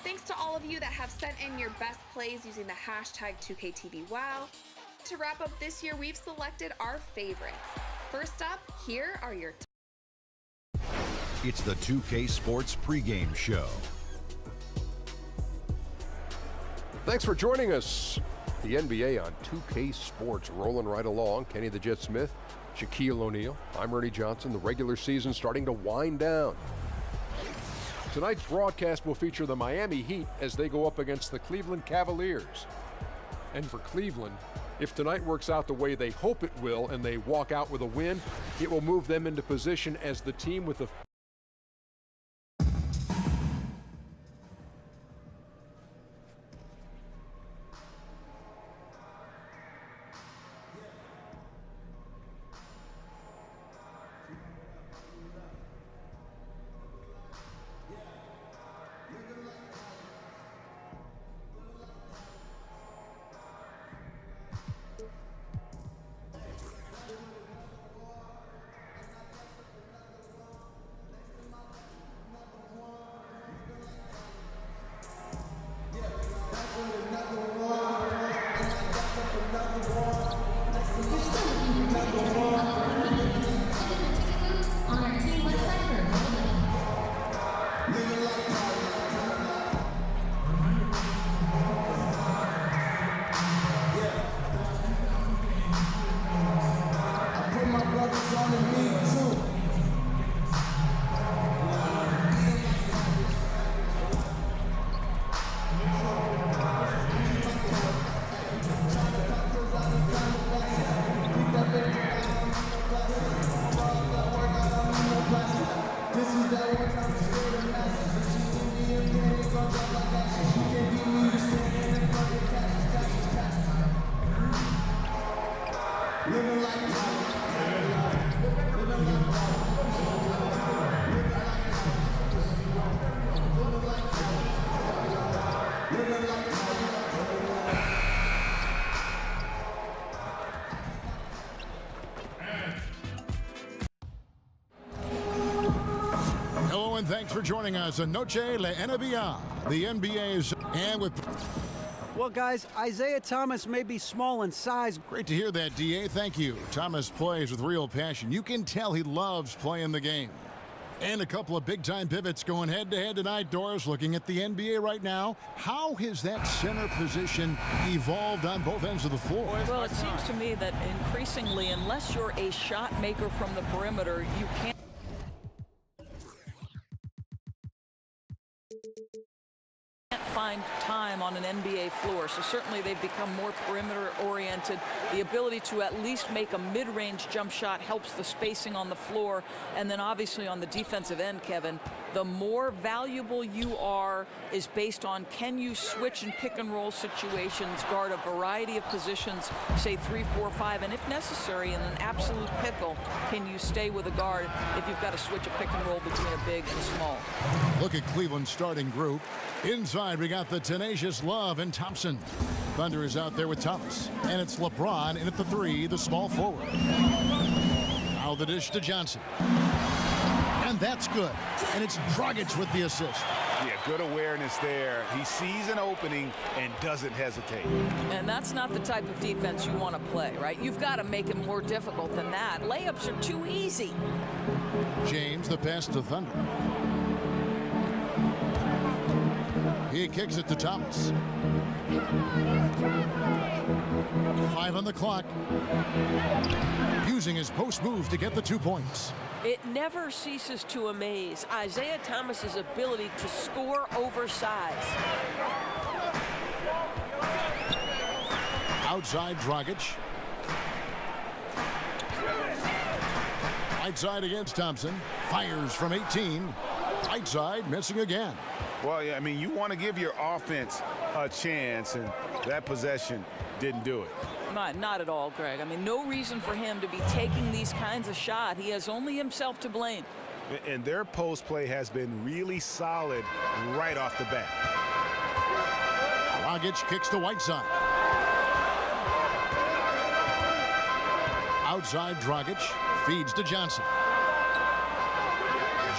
Thanks to all of you that have sent in your best plays using the hashtag 2KTVWow. To wrap up this year, we've selected our favorites. First up, here are your It's the 2K Sports pregame show. Thanks for joining us. The NBA on 2K Sports rolling right along. Kenny the Jet Smith, Shaquille O'Neal. I'm Ernie Johnson. The regular season starting to wind down. Tonight's broadcast will feature the Miami Heat as they go up against the Cleveland Cavaliers. And for Cleveland, if tonight works out the way they hope it will and they walk out with a win, it will move them into position as the team with the Thanks for joining us on Noche La NBA, the NBA's, and with... Well, guys, Isaiah Thomas may be small in size. Great to hear that, DA. Thank you. Thomas plays with real passion. You can tell he loves playing the game. And a couple of big-time pivots going head-to-head tonight, Doris. Looking at the NBA right now, how has that center position evolved on both ends of the floor? Well, it seems to me that increasingly, unless you're a shot maker from the perimeter, you can't find time on an NBA floor. So certainly they've become more perimeter oriented. The ability to at least make a mid-range jump shot helps the spacing on the floor. And then obviously on the defensive end, Kevin, the more valuable you are is based on can you switch and pick and roll situations, guard a variety of positions, say 3, 4, 5, and if necessary in an absolute pickle, can you stay with a guard if you've got to switch a pick and roll between a big and small. Look at Cleveland's starting group. Inside, we got the tenacious Love and Thompson. Thunder is out there with Thomas. And it's LeBron in at the 3, the small forward. Now the dish to Johnson. And that's good. And it's Dragic with the assist. Yeah, good awareness there. He sees an opening and doesn't hesitate. And that's not the type of defense you want to play, right? You've got to make it more difficult than that. Layups are too easy. James, the pass to Thunder. He kicks it to Thomas. 5 on the clock. Using his post move to get the 2 points. It never ceases to amaze Isaiah Thomas's ability to score oversized. Outside Dragic. Right side against Thompson. Fires from 18. Right side missing again. Well, yeah, I mean, you want to give your offense a chance, and that possession didn't do it. Not at all, Greg. I mean, no reason for him to be taking these kinds of shots. He has only himself to blame. And their post play has been really solid right off the bat. Dragic kicks to Whiteside. Outside Dragic feeds to Johnson.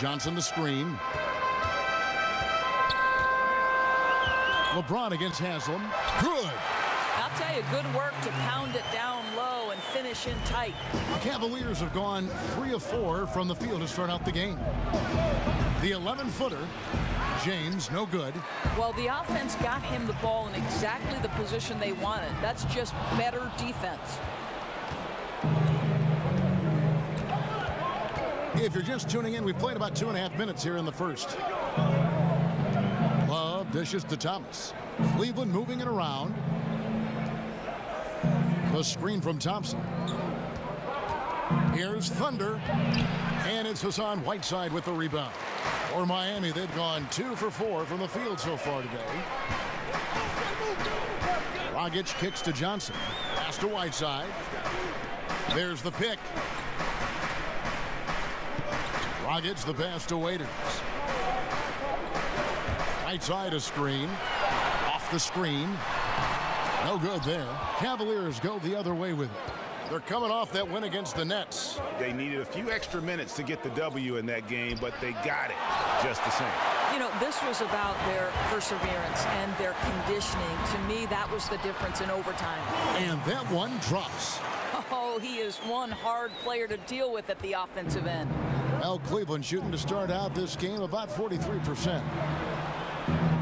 Johnson the screen. LeBron against Haslam. Good. I'll tell you, good work to pound it down low and finish in tight. The Cavaliers have gone 3 of 4 from the field to start out the game. The 11-footer, James, no good. Well, the offense got him the ball in exactly the position they wanted. That's just better defense. If you're just tuning in, we've played about 2.5 minutes here in the first. Love dishes to Thomas. Cleveland moving it around. The screen from Thompson. Here's Thunder. And it's Hassan Whiteside with the rebound. For Miami, they've gone 2 for 4 from the field so far today. Dragic kicks to Johnson. Pass to Whiteside. There's the pick. Dragic the pass to Waiters. Right side a screen. Off the screen. No good there. Cavaliers go the other way with it. They're coming off that win against the Nets. They needed a few extra minutes to get the W in that game, but they got it just the same. You know, this was about their perseverance and their conditioning. To me, that was the difference in overtime. And that one drops. Oh, he is one hard player to deal with at the offensive end. Well, Cleveland shooting to start out this game about 43%.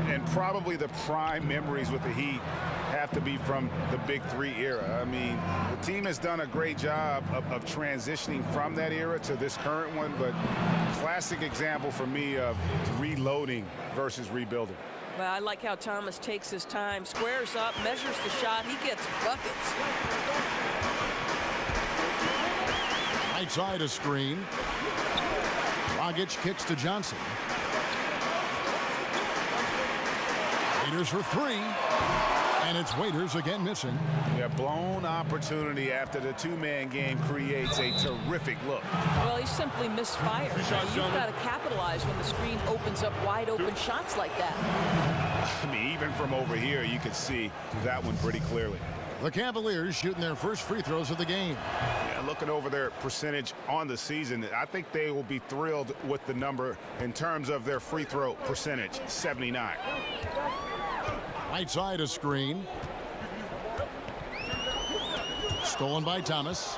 And probably the prime memories with the Heat have to be from the Big Three era. I mean, the team has done a great job of transitioning from that era to this current one, but classic example for me of reloading versus rebuilding. Well, I like how Thomas takes his time, squares up, measures the shot, he gets buckets. Right side a screen. Dragic kicks to Johnson. Waiters for 3. And it's Waiters again missing. Yeah, blown opportunity after the two-man game creates a terrific look. Well, he simply misfired. You've got to capitalize when the screen opens up wide open shots like that. I mean, even from over here, you could see that one pretty clearly. The Cavaliers shooting their first free throws of the game. Yeah, looking over their percentage on the season, I think they will be thrilled with the number in terms of their free throw percentage, 79. Right side a screen. Stolen by Thomas.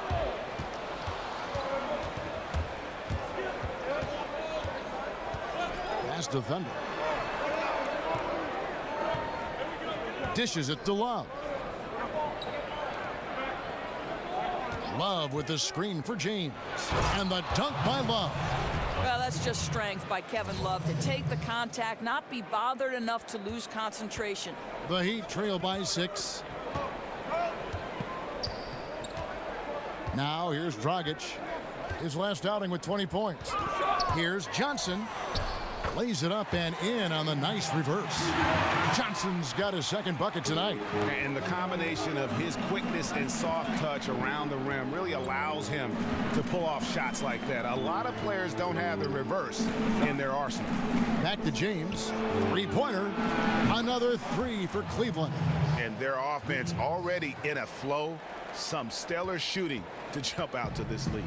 Pass to Thunder. Dishes it to Love. Love with the screen for James. And the dunk by Love. Well, that's just strength by Kevin Love to take the contact, not be bothered enough to lose concentration. The Heat trail by 6. Now here's Dragic. His last outing with 20 points. Here's Johnson. Lays it up and in on the nice reverse. Johnson's got his second bucket tonight. And the combination of his quickness and soft touch around the rim really allows him to pull off shots like that. A lot of players don't have the reverse in their arsenal. Back to James. Three-pointer. Another 3 for Cleveland. And their offense already in a flow. Some stellar shooting to jump out to this lead.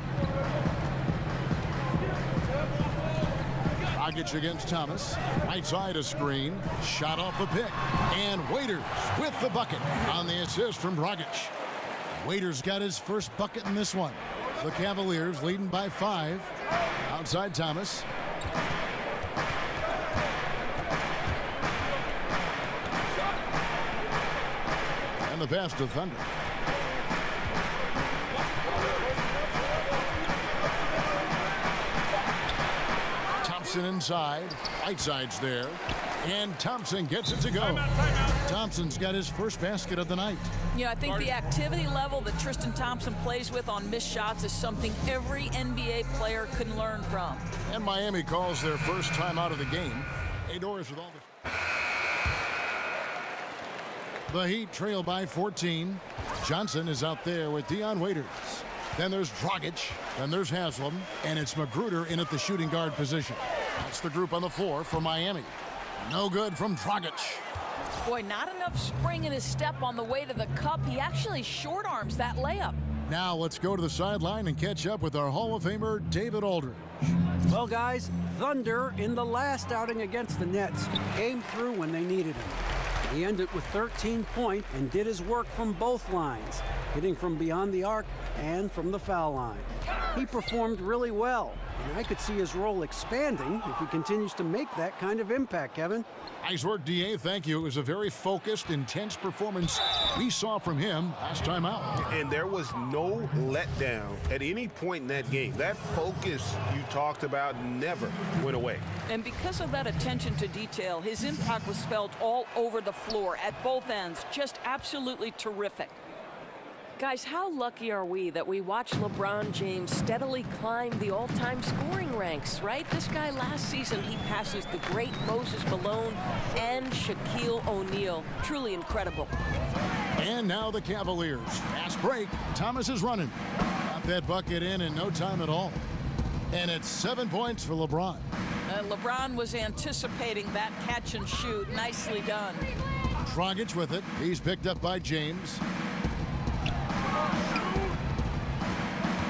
Dragic against Thomas. Right side a screen. Shot off the pick. And Waiters with the bucket on the assist from Dragic. Waiters got his first bucket in this one. The Cavaliers leading by 5. Outside Thomas. And the pass to Thunder. Thompson inside. Whiteside's there. And Thompson gets it to go. Thompson's got his first basket of the night. You know, I think the activity level that Tristan Thompson plays with on missed shots is something every NBA player can learn from. And Miami calls their first time out of the game. Adors with all the Heat trail by 14. Johnson is out there with Dion Waiters. Then there's Dragic. Then there's Haslam. And it's Magruder in at the shooting guard position. That's the group on the floor for Miami. No good from Dragic. Boy, not enough spring in his step on the way to the cup. He actually short arms that layup. Now let's go to the sideline and catch up with our Hall of Famer, David Aldridge. Well, guys, Thunder in the last outing against the Nets came through when they needed him. He ended with 13 points and did his work from both lines, hitting from beyond the arc and from the foul line. He performed really well, and I could see his role expanding if he continues to make that kind of impact, Kevin. Nice work, D.A. Thank you. It was a very focused, intense performance we saw from him last time out. And there was no letdown at any point in that game. That focus you talked about never went away. And because of that attention to detail, his impact was felt all over the floor at both ends. Just absolutely terrific. Guys, how lucky are we that we watched LeBron James steadily climb the all-time scoring ranks, right? This guy last season, he passes the great Moses Malone and Shaquille O'Neal. Truly incredible. And now the Cavaliers. Fast break. Thomas is running. Got that bucket in no time at all. And it's 7 points for LeBron. LeBron was anticipating that catch and shoot. Nicely done. Dragic with it. He's picked up by James.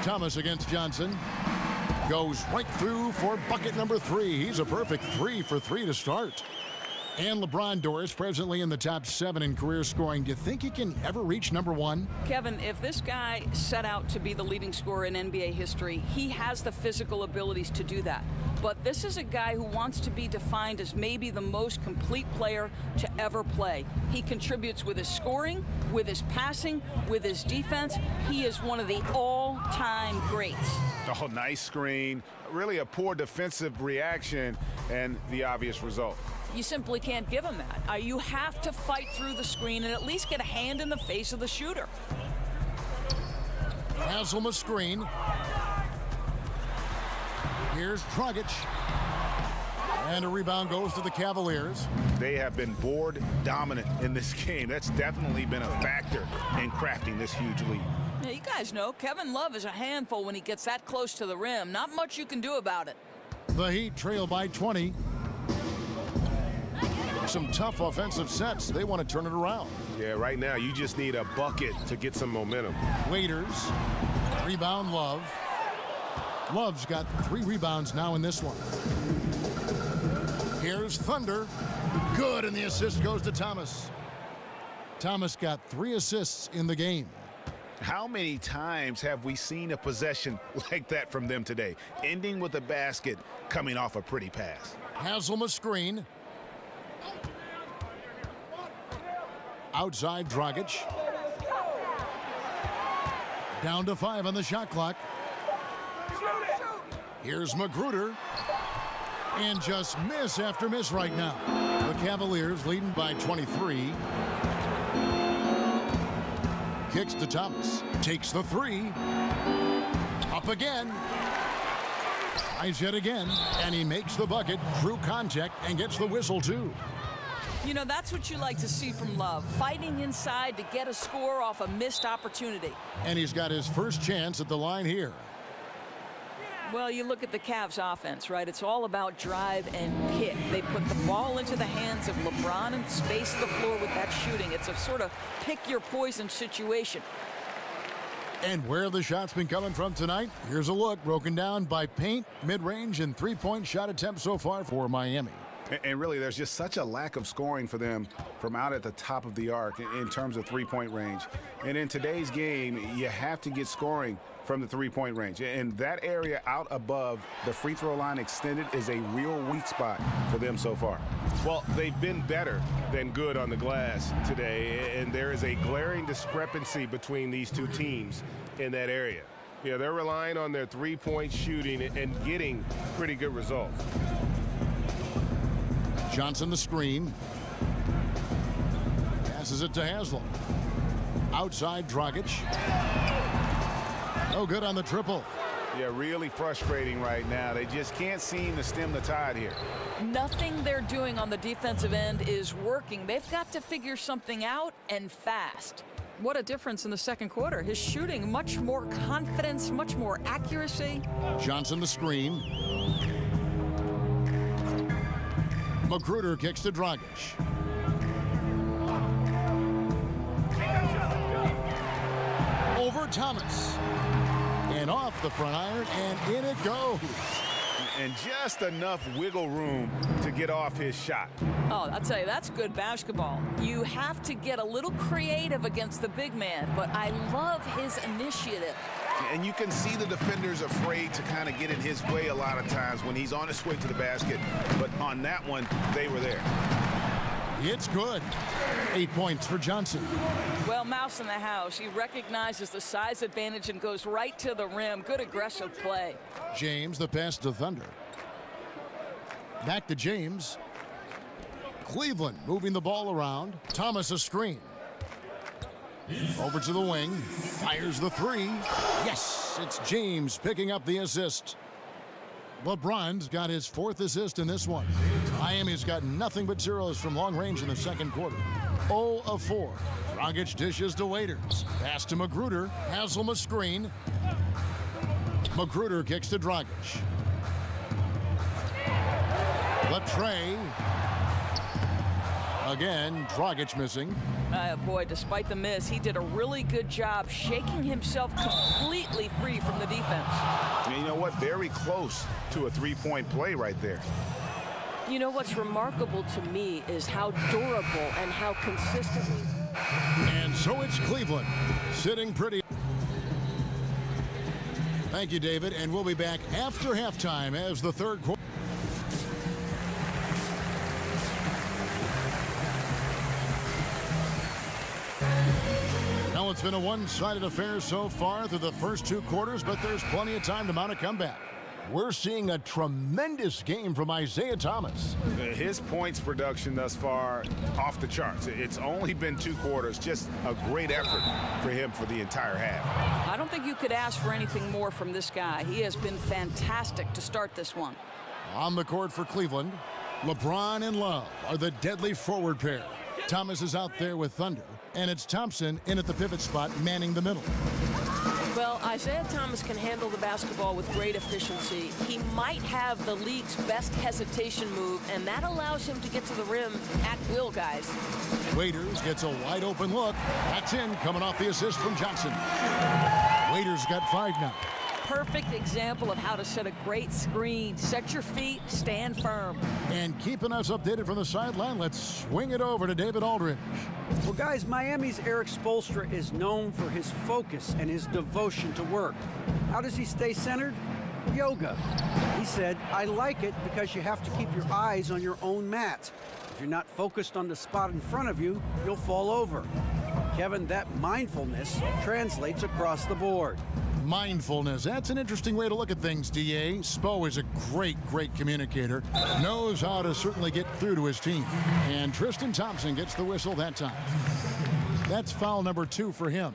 Thomas against Johnson. Goes right through for bucket number 3. He's a perfect 3 for 3 to start. And LeBron Doris presently in the top 7 in career scoring. Do you think he can ever reach number 1? Kevin, if this guy set out to be the leading scorer in NBA history, he has the physical abilities to do that. But this is a guy who wants to be defined as maybe the most complete player to ever play. He contributes with his scoring, with his passing, with his defense. He is one of the all-time greats. Oh, nice screen. Really a poor defensive reaction and the obvious result. You simply can't give him that. You have to fight through the screen and at least get a hand in the face of the shooter. Haslam a screen. Here's Dragic. And a rebound goes to the Cavaliers. They have been board dominant in this game. That's definitely been a factor in crafting this huge lead. Yeah, you guys know Kevin Love is a handful when he gets that close to the rim. Not much you can do about it. The Heat trail by 20. Some tough offensive sets. They want to turn it around. Yeah, right now you just need a bucket to get some momentum. Waiters. Rebound Love. Love's got 3 rebounds now in this one. Here's Thunder. Good, and the assist goes to Thomas. Thomas got 3 assists in the game. How many times have we seen a possession like that from them today, ending with a basket coming off a pretty pass? Haslam a screen. Outside Dragic. Down to 5 on the shot clock. Here's Magruder. And just miss after miss right now. The Cavaliers leading by 23. Kicks to Thomas. Takes the 3. Up again. Tries yet again. And he makes the bucket. True contact and gets the whistle too. You know, that's what you like to see from Love. Fighting inside to get a score off a missed opportunity. And he's got his first chance at the line here. Well, you look at the Cavs offense, right? It's all about drive and kick. They put the ball into the hands of LeBron and space the floor with that shooting. It's a sort of pick your poison situation. And where have the shots been coming from tonight? Here's a look broken down by paint, mid-range, and 3-point shot attempts so far for Miami. And really, there's just such a lack of scoring for them from out at the top of the arc in terms of 3-point range. And in today's game, you have to get scoring from the 3-point range. And that area out above the free throw line extended is a real weak spot for them so far. Well, they've been better than good on the glass today, and there is a glaring discrepancy between these two teams in that area. Yeah, they're relying on their 3-point shooting and getting pretty good results. Johnson the screen. Passes it to Haslam. Outside Dragic. No good on the triple. Yeah, really frustrating right now. They just can't seem to stem the tide here. Nothing they're doing on the defensive end is working. They've got to figure something out, and fast. What a difference in the second quarter. His shooting, much more confidence, much more accuracy. Johnson the screen. Magruder kicks to Dragic. Over Thomas. And off the front iron, and in it goes. And just enough wiggle room to get off his shot. Oh, I'll tell you, that's good basketball. You have to get a little creative against the big man, but I love his initiative. And you can see the defenders afraid to kind of get in his way a lot of times when he's on his way to the basket. But on that one, they were there. It's good. 8 points for Johnson. Well, Mouse in the house. He recognizes the size advantage and goes right to the rim. Good aggressive play. James, the pass to Thunder. Back to James. Cleveland moving the ball around. Thomas a screen. Over to the wing. Fires the three. Yes, it's James picking up the assist. LeBron's got his 4th assist in this one. Miami's got nothing but zeros from long range in the second quarter. 0 of 4. Dragic dishes to Waiters. Pass to Magruder. Haslam a screen. Magruder kicks to Dragic. Latrey. Again, Dragic missing. Boy, despite the miss, he did a really good job shaking himself completely free from the defense. And you know what? Very close to a three-point play right there. You know what's remarkable to me is how durable and how consistently. And so it's Cleveland sitting pretty. Thank you, David, and we'll be back after halftime as the third quarter. Now, it's been a one-sided affair so far through the first 2 quarters, but there's plenty of time to mount a comeback. We're seeing a tremendous game from Isaiah Thomas. His points production thus far off the charts. It's only been 2 quarters. Just a great effort for him for the entire half. I don't think you could ask for anything more from this guy. He has been fantastic to start this one. On the court for Cleveland, LeBron and Love are the deadly forward pair. Thomas is out there with Thunder, and it's Thompson in at the pivot spot manning the middle. Well, Isaiah Thomas can handle the basketball with great efficiency. He might have the league's best hesitation move, and that allows him to get to the rim at will, guys. Waiters gets a wide open look. That's in, coming off the assist from Johnson. Waiters got 5 now. Perfect example of how to set a great screen. Set your feet, stand firm. And keeping us updated from the sideline, let's swing it over to David Aldridge. Well, guys, Miami's Eric Spoelstra is known for his focus and his devotion to work. How does he stay centered? Yoga. He said, I like it because you have to keep your eyes on your own mat. If you're not focused on the spot in front of you, you'll fall over. Kevin, that mindfulness translates across the board. Mindfulness. That's an interesting way to look at things, D.A. Spo is a great communicator. Knows how to certainly get through to his team. And Tristan Thompson gets the whistle that time. That's foul number 2 for him.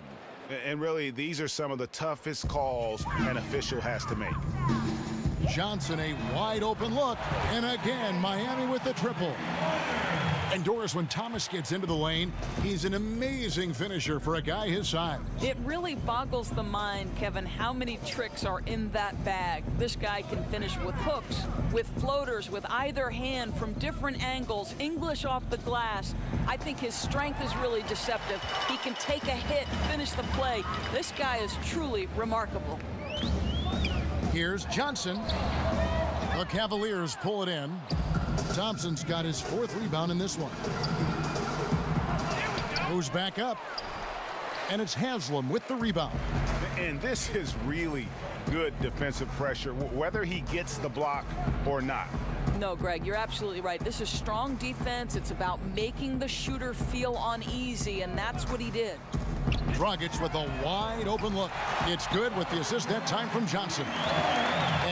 And really, these are some of the toughest calls an official has to make. Johnson, a wide open look. And again, Miami with the triple. And Doris, when Thomas gets into the lane, he's an amazing finisher for a guy his size. It really boggles the mind, Kevin, how many tricks are in that bag. This guy can finish with hooks, with floaters, with either hand from different angles, English off the glass. I think his strength is really deceptive. He can take a hit, finish the play. This guy is truly remarkable. Here's Johnson. The Cavaliers pull it in. Thompson's got his 4th rebound in this one. Goes back up. And it's Haslam with the rebound. And this is really good defensive pressure, whether he gets the block or not. No, Greg, you're absolutely right. This is strong defense. It's about making the shooter feel uneasy, and that's what he did. Dragic with a wide open look. It's good with the assist that time from Johnson.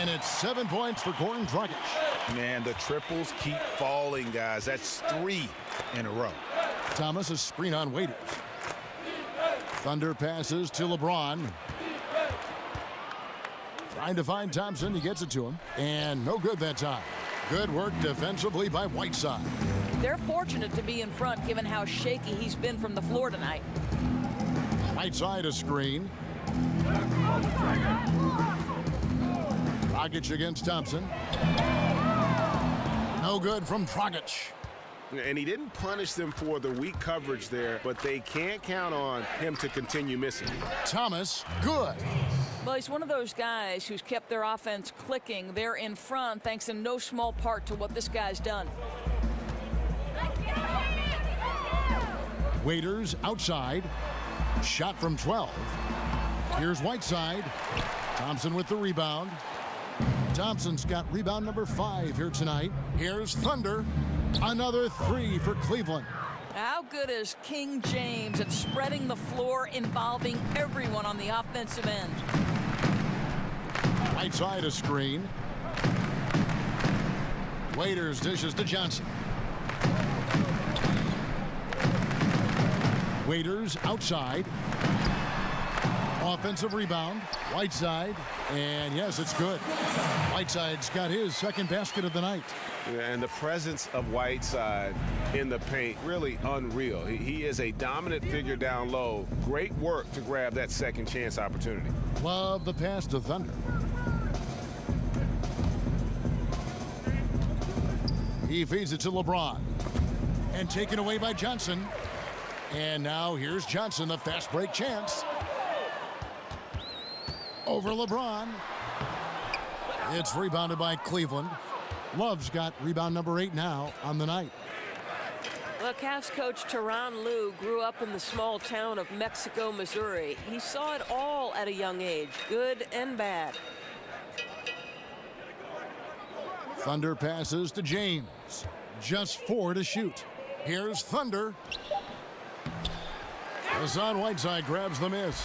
And it's 7 points for Goran Dragic. Man, the triples keep falling, guys. That's 3 in a row. Thomas, a screen on Waiters. Thunder passes to LeBron. Trying to find Thompson. He gets it to him. And no good that time. Good work defensively by Whiteside. They're fortunate to be in front given how shaky he's been from the floor tonight. Whiteside a screen. Dragic against Thompson. No good from Dragic. And he didn't punish them for the weak coverage there, but they can't count on him to continue missing. Thomas, good. Well, he's one of those guys who's kept their offense clicking. They're in front thanks in no small part to what this guy's done. Waiters outside. Shot from 12. Here's Whiteside. Thompson with the rebound. Thompson's got rebound number 5 here tonight. Here's Thunder. Another 3 for Cleveland. How good is King James at spreading the floor, involving everyone on the offensive end? Whiteside a screen. Waiters dishes to Johnson. Waiters outside. Offensive rebound. Whiteside. And yes, it's good. Whiteside's got his second basket of the night. And the presence of Whiteside in the paint, really unreal. He is a dominant figure down low. Great work to grab that second chance opportunity. Love the pass to Thunder. He feeds it to LeBron. And taken away by Johnson. And now here's Johnson, the fast break chance. Over LeBron. It's rebounded by Cleveland. Love's got rebound number 8 now on the night. Well, Cavs coach Tyronn Lue grew up in the small town of Mexico, Missouri. He saw it all at a young age, good and bad. Thunder passes to James. Just 4 to shoot. Here's Thunder. Hassan Whiteside grabs the miss.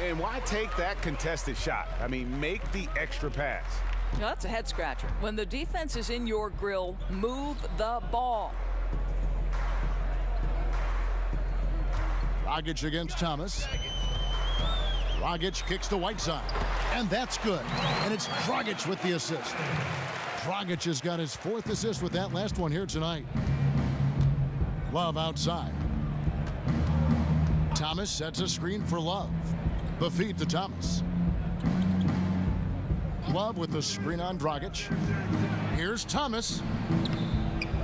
And why take that contested shot? I mean, make the extra pass. Now, that's a head scratcher. When the defense is in your grill, move the ball. Dragic against Thomas. Dragic kicks to Whiteside. And that's good. And it's Dragic with the assist. Dragic has got his 4th assist with that last one here tonight. Love outside. Thomas sets a screen for Love. The feed to Thomas. Love with the screen on Dragic. Here's Thomas.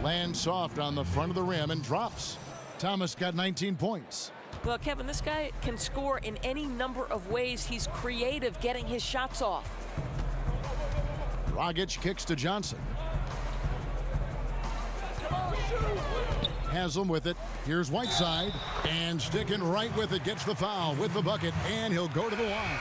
Lands soft on the front of the rim and drops. Thomas got 19 points. Well, Kevin, this guy can score in any number of ways. He's creative getting his shots off. Dragic kicks to Johnson. Haslam with it. Here's Whiteside. And sticking right with it. Gets the foul with the bucket. And he'll go to the line.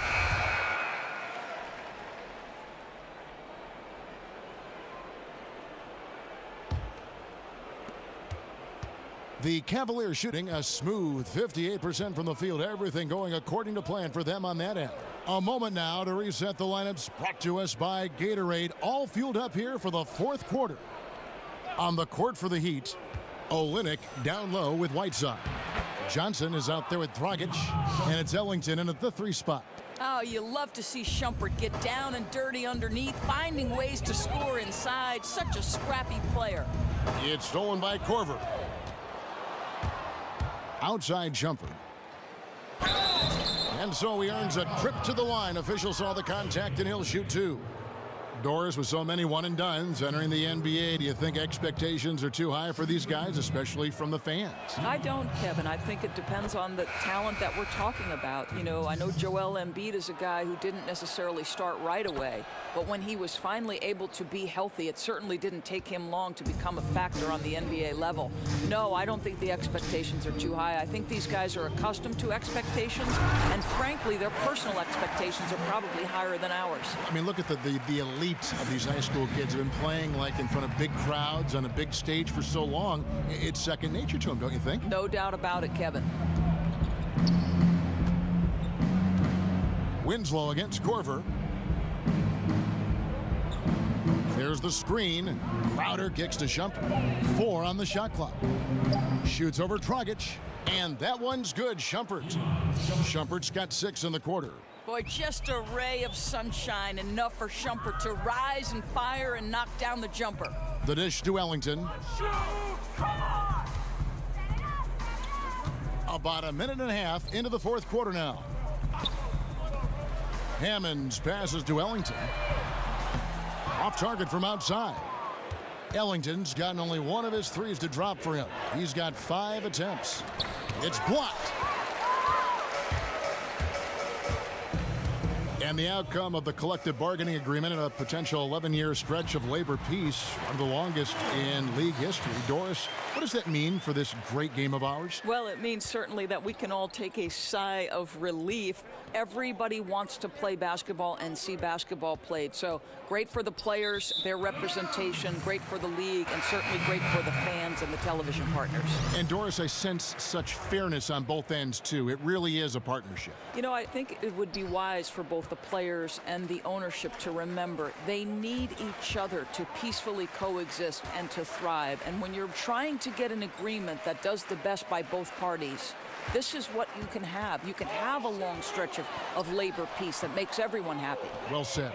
The Cavaliers shooting a smooth 58% from the field. Everything going according to plan for them on that end. A moment now to reset the lineups, brought to us by Gatorade. All fueled up here for the 4th quarter. On the court for the Heat, Olynyk down low with Whiteside. Johnson is out there with Dragic, and it's Ellington in at the 3 spot. Oh, you love to see Shumpert get down and dirty underneath, finding ways to score inside. Such a scrappy player. It's stolen by Korver. Outside Shumpert. And so he earns a trip to the line. Official saw the contact, and he'll shoot 2. Doris, with so many one-and-dones entering the NBA, do you think expectations are too high for these guys, especially from the fans? I don't, Kevin. I think it depends on the talent that we're talking about. You know, I know Joel Embiid is a guy who didn't necessarily start right away, but when he was finally able to be healthy, it certainly didn't take him long to become a factor on the NBA level. No, I don't think the expectations are too high. I think these guys are accustomed to expectations, and frankly, their personal expectations are probably higher than ours. I mean, look at the elite of these high school kids have been playing like in front of big crowds on a big stage for so long. It's second nature to them, don't you think? No doubt about it, Kevin. Winslow against Korver. There's the screen. Crowder kicks to Shumpert. 4 on the shot clock. Shoots over Dragic, and that one's good. Shumpert's got 6 in the quarter. Boy, just a ray of sunshine, enough for Shumpert to rise and fire and knock down the jumper. The dish to Ellington. About a minute and a half into the fourth quarter now. Hammonds passes to Ellington. Off target from outside. Ellington's gotten only 1 of his threes to drop for him. He's got 5 attempts. It's blocked. And the outcome of the collective bargaining agreement and a potential 11-year stretch of labor peace, one of the longest in league history. Doris, what does that mean for this great game of ours? Well, it means certainly that we can all take a sigh of relief. Everybody wants to play basketball and see basketball played. So great for the players, their representation, great for the league, and certainly great for the fans and the television partners. And Doris, I sense such fairness on both ends, too. It really is a partnership. You know, I think it would be wise for both the players and the ownership to remember they need each other to peacefully coexist and to thrive. And when you're trying to get an agreement that does the best by both parties, this is what you can have. You can have a long stretch of labor peace that makes everyone happy. Well said.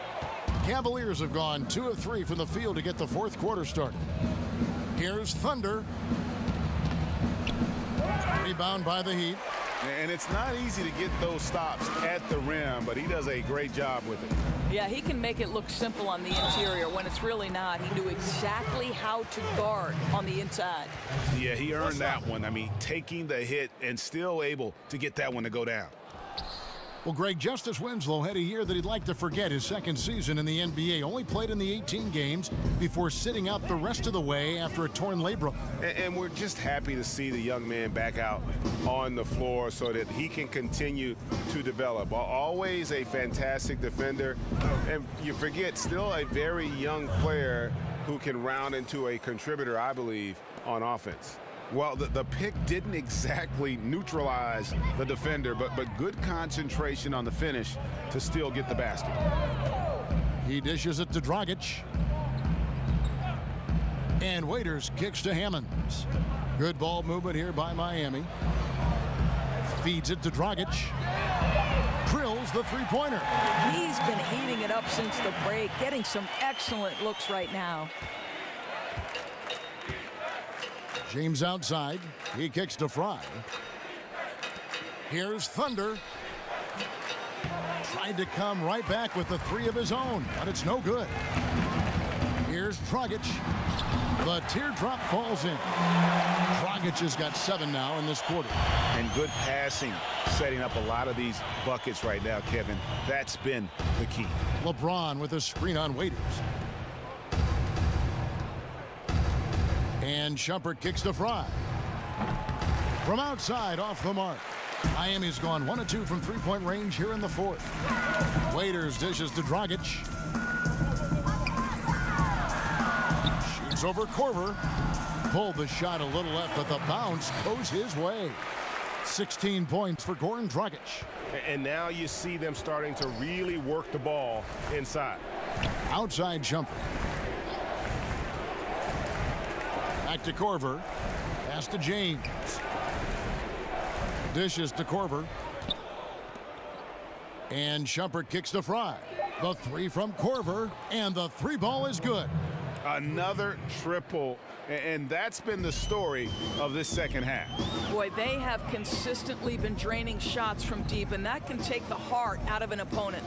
Cavaliers have gone 2 of 3 from the field to get the fourth quarter started. Here's Thunder. Rebound by the Heat. And it's not easy to get those stops at the rim, but he does a great job with it. Yeah, he can make it look simple on the interior when it's really not. He knew exactly how to guard on the inside. Yeah, he earned that one. I mean, taking the hit and still able to get that one to go down. Well, Greg, Justice Winslow had a year that he'd like to forget. His second season in the NBA, only played in the 18 games before sitting out the rest of the way after a torn labrum. And we're just happy to see the young man back out on the floor so that he can continue to develop. Always a fantastic defender. And you forget, still a very young player who can round into a contributor, I believe, on offense. Well, the pick didn't exactly neutralize the defender, but good concentration on the finish to still get the basket. He dishes it to Dragic. And Waiters kicks to Hammonds. Good ball movement here by Miami. Feeds it to Dragic. Drills the three-pointer. He's been heating it up since the break, getting some excellent looks right now. James outside. He kicks to Fry. Here's Thunder. Tried to come right back with the 3 of his own, but it's no good. Here's Dragic. The teardrop falls in. Dragic has got 7 now in this quarter. And good passing, setting up a lot of these buckets right now, Kevin. That's been the key. LeBron with a screen on Waiters. And Shumpert kicks to Fry. From outside, off the mark. Miami's gone 1 of 2 from three-point range here in the fourth. Waiters dishes to Dragic. Shoots over Korver. Pulled the shot a little left, but the bounce goes his way. 16 points for Goran Dragic. And now you see them starting to really work the ball inside. Outside Shumpert. Back to Korver. Pass to James. Dishes to Korver. And Shumpert kicks to Fry. The 3 from Korver. And the 3 ball is good. Another triple. And that's been the story of this second half. Boy, they have consistently been draining shots from deep, and that can take the heart out of an opponent.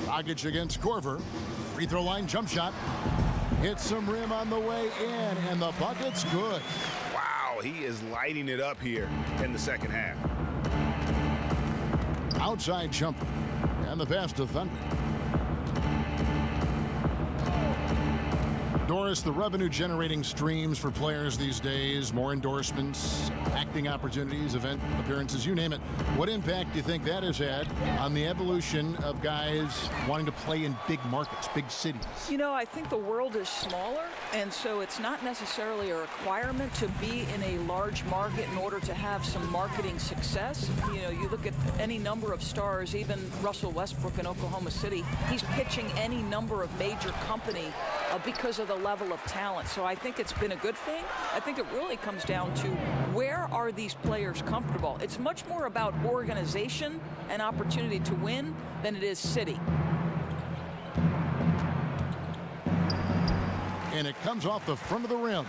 Dragic against Korver. Free throw line jump shot. Hits some rim on the way in, and the bucket's good. Wow, he is lighting it up here in the second half. Outside Shumpert. And the pass to Thunder. Doris, the revenue-generating streams for players these days, more endorsements, acting opportunities, event appearances, you name it. What impact do you think that has had on the evolution of guys wanting to play in big markets, big cities? You know, I think the world is smaller, and so it's not necessarily a requirement to be in a large market in order to have some marketing success. You know, you look at any number of stars, even Russell Westbrook in Oklahoma City, he's pitching any number of major company because of the level of talent. So I think it's been a good thing. I think it really comes down to where are these players comfortable. It's much more about organization and opportunity to win than it is city. And it comes off the front of the rim.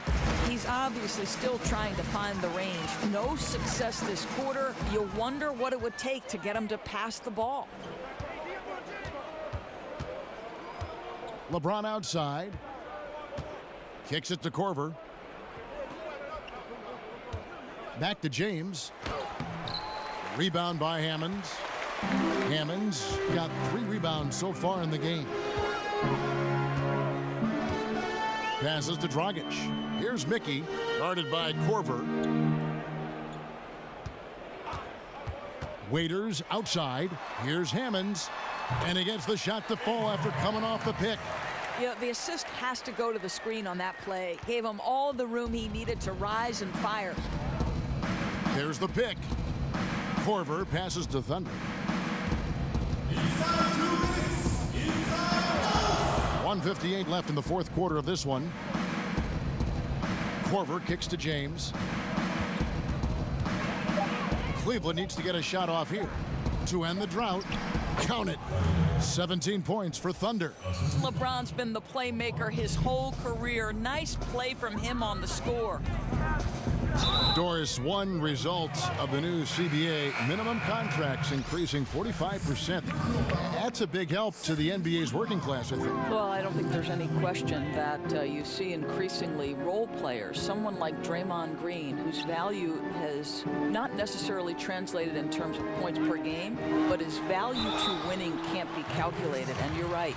He's obviously still trying to find the range. No success this quarter. You wonder what it would take to get him to pass the ball. LeBron outside. Kicks it to Korver. Back to James. Rebound by Hammonds. Hammonds got 3 rebounds so far in the game. Passes to Dragic. Here's Mickey, guarded by Korver. Waiters outside. Here's Hammonds. And he gets the shot to fall after coming off the pick. Yeah, the assist has to go to the screen on that play. Gave him all the room he needed to rise and fire. There's the pick. Korver passes to Thunder. 1:58 left in the fourth quarter of this one. Korver kicks to James. Cleveland needs to get a shot off here to end the drought. Count it. 17 points for Thunder. LeBron's been the playmaker his whole career. Nice play from him on the score. Doris, one result of the new CBA, minimum contracts increasing 45%. That's a big help to the NBA's working class, I think. Well, I don't think there's any question that you see increasingly role players, someone like Draymond Green, whose value has not necessarily translated in terms of points per game, but his value to winning can't be calculated. And you're right.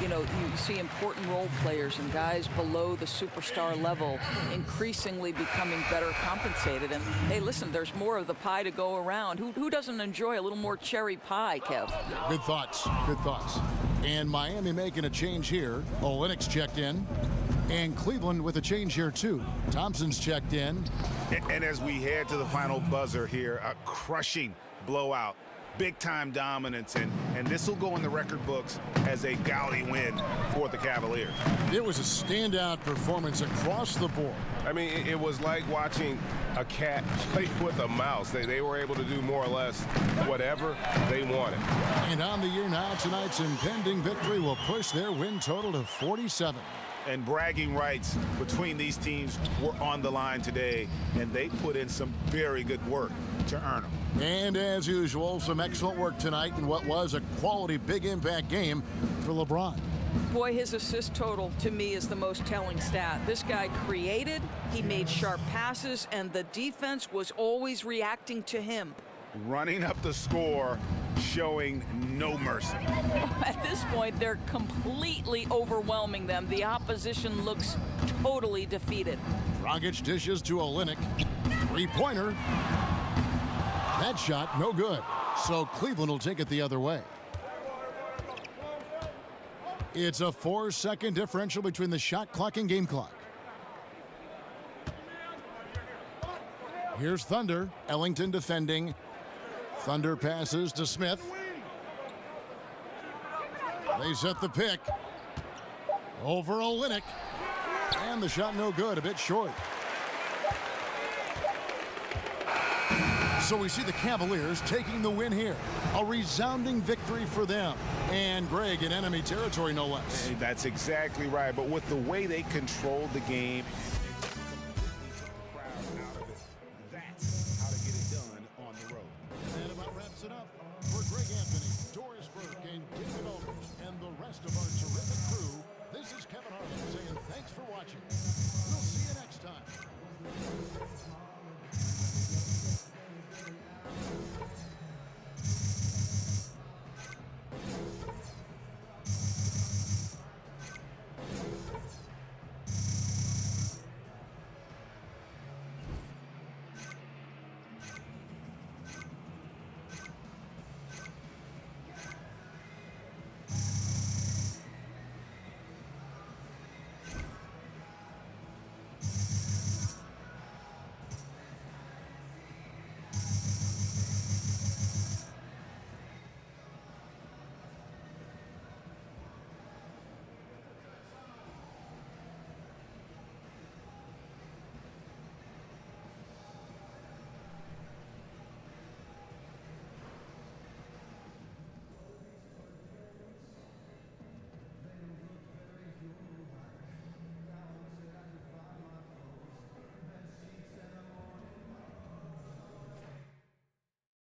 You know, you see important role players and guys below the superstar level increasingly becoming better compensated. And hey, listen, there's more of the pie to go around. Who doesn't enjoy a little more cherry pie, Kev? Good thoughts. Good thoughts. And Miami making a change here. Olynyk's checked in. And Cleveland with a change here, too. Thompson's checked in. And as we head to the final buzzer here, a crushing blowout. Big-time dominance, and this will go in the record books as a gaudy win for the Cavaliers. It was a standout performance across the board. I mean, it was like watching a cat play with a mouse. They were able to do more or less whatever they wanted. And on the year now, tonight's impending victory will push their win total to 47. And bragging rights between these teams were on the line today, and they put in some very good work to earn them. And as usual, some excellent work tonight in what was a quality big impact game for LeBron. Boy, his assist total to me is the most telling stat. This guy created, he made sharp passes, and the defense was always reacting to him. Running up the score, showing no mercy. At this point, they're completely overwhelming them. The opposition looks totally defeated. Dragic dishes to Olynyk. Three-pointer. That shot, no good. So Cleveland will take it the other way. It's a 4-second differential between the shot clock and game clock. Here's Thunder. Ellington defending. Thunder passes to Smith. They set the pick. Over Olynyk. And the shot no good, a bit short. So we see the Cavaliers taking the win here. A resounding victory for them. And Greg in enemy territory, no less. Hey, that's exactly right. But with the way they controlled the game, that's how to get it done on the road. That about wraps it up. For Greg Anthony, Doris Burke, and David Aldridge, and the rest of our terrific crew, this is Kevin Harlan saying thanks for watching.